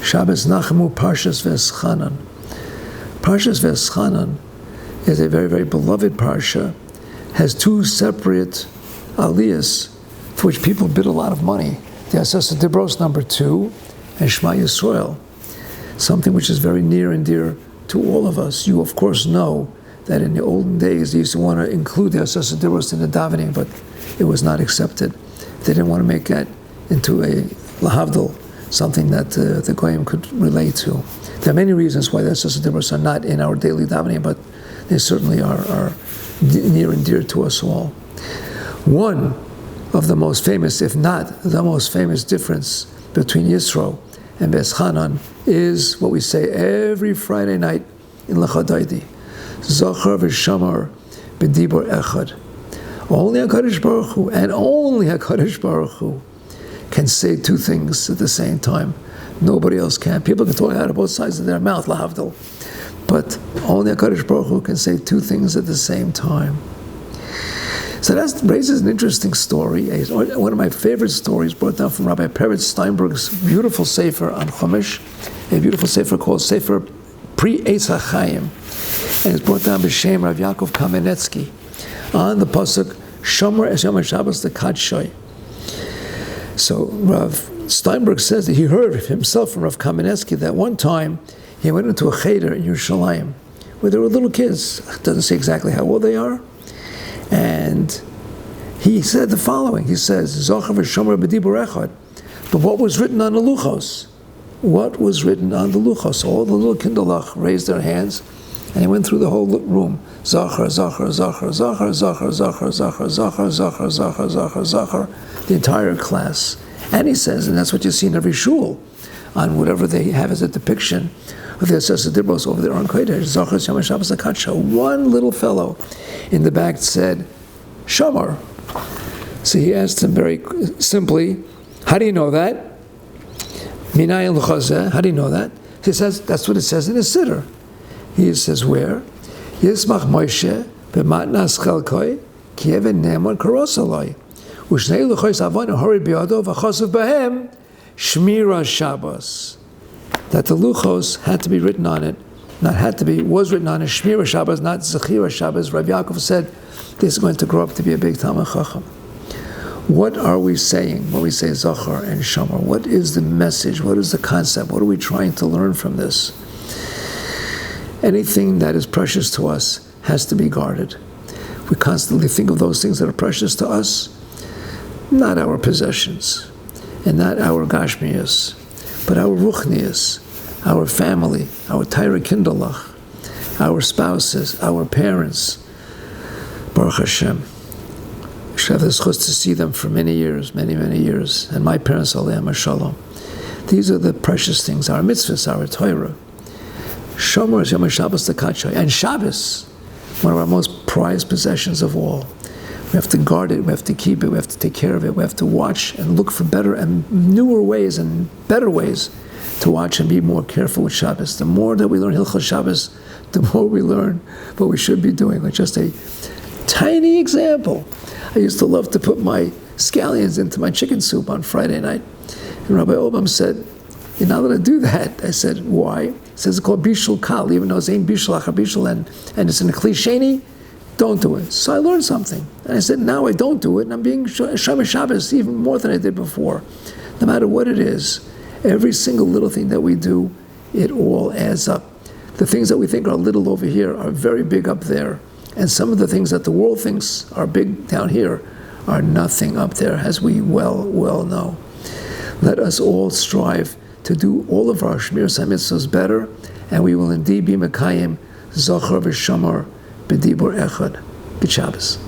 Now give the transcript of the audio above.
Shabbos Nachamu Parshas Vaeschanan. Parshas Vaeschanan is a very, very beloved parsha, has two separate aliyahs for which people bid a lot of money. The Asasa Dibros number 2 and Shema Yisrael, something which is very near and dear to all of us. You, of course, know that in the olden days they used to want to include the Asasa Dibros in the davening, but it was not accepted. They didn't want to make that into a lahavdil, something that the Goyim could relate to. There are many reasons why the Asasa Dibros are not in our daily davening, but they certainly are near and dear to us all. One of the most famous, if not the most famous difference between Yisro and Vaeschanan is what we say every Friday night in Lechadaidi. Zachar v'shamar b'dibur echad. Only HaKadosh Baruch Hu, and only HaKadosh Baruch Hu, can say two things at the same time. Nobody else can. People can talk out of both sides of their mouth, lahavdil. But only HaKadosh Baruch Hu can say two things at the same time. So that raises an interesting story. One of my favorite stories brought down from Rabbi Peretz Steinberg's beautiful sefer on Chumash, a beautiful sefer called Sefer Pri Eitz HaChaim. And it's brought down b'Shem Rav Yaakov Kamenetsky on the pasuk Shomer es Yom HaShabbos L'Kadshay. So Rav Steinberg says that he heard himself from Rav Kamenetsky that one time he went into a cheder in Yerushalayim where there were little kids. It doesn't say exactly how old they are. And he said the following. He says, Zochav v'shomer b'dibur echad. But what was written on the luchos? What was written on the luchos? All the little kindlech raised their hands, and he went through the whole room. Zachar, Zachar, Zachar, Zachar, Zachar, Zachar, Zachar, Zachar, Zachar, Zachar, Zachar, Zachar, the entire class. And he says, and that's what you see in every shul, on whatever they have as a depiction of the Asasa Dibros over there on Kodesh, Zachar Yom HaShabbos L'Kadshay. One little fellow in the back said, Shamar. So he asked him very simply, how do you know that? Minayin l'chazeh, how do you know that? He says, that's what it says in the Siddur. He says, where? Yismach Moshe b'matnas chelkoi ki even ne'eman karos aloi. U'shnei l'chois avon hori b'yado v'chosav b'hem shmira Shabbos. That the luchos had to be written on it, not had to be, was written on it, Shmira Shabbos, not Zechira Shabbos. Rabbi Yaakov said, this is going to grow up to be a big Talmid Chacham. What are we saying when we say Zachar and Shomer? What is the message? What is the concept? What are we trying to learn from this? Anything that is precious to us has to be guarded. We constantly think of those things that are precious to us, not our possessions, and not our gashmias, but our ruchnias, our family, our Torah kindlech, our spouses, our parents. Baruch Hashem. We should have the zchus to see them for many years, many, many years. And my parents, Aleichem Shalom. These are the precious things, our mitzvahs, our Torah. Shomer es Yom HaShabbos L'Kadshay. And Shabbos, one of our most prized possessions of all. We have to guard it, we have to keep it, we have to take care of it, we have to watch and look for better and newer ways and better ways to watch and be more careful with Shabbos. The more that we learn Hilchos Shabbos, the more we learn what we should be doing. Like just a tiny example. I used to love to put my scallions into my chicken soup on Friday night. And Rabbi Obam said, you're not allowed to do that. I said, why? He says it's called Bishul Kal, even though it's Ein Bishul Achar Bishul, and it's in a Klisheni. Don't do it. So I learned something. And I said, now I don't do it, and I'm being Shomer Shabbos even more than I did before. No matter what it is, every single little thing that we do, it all adds up. The things that we think are little over here are very big up there. And some of the things that the world thinks are big down here are nothing up there, as we well know. Let us all strive to do all of our Shmiras HaMitzvos better, and we will indeed be Mekayim Zachar v'Shamar b'dibur echad. Good Shabbos.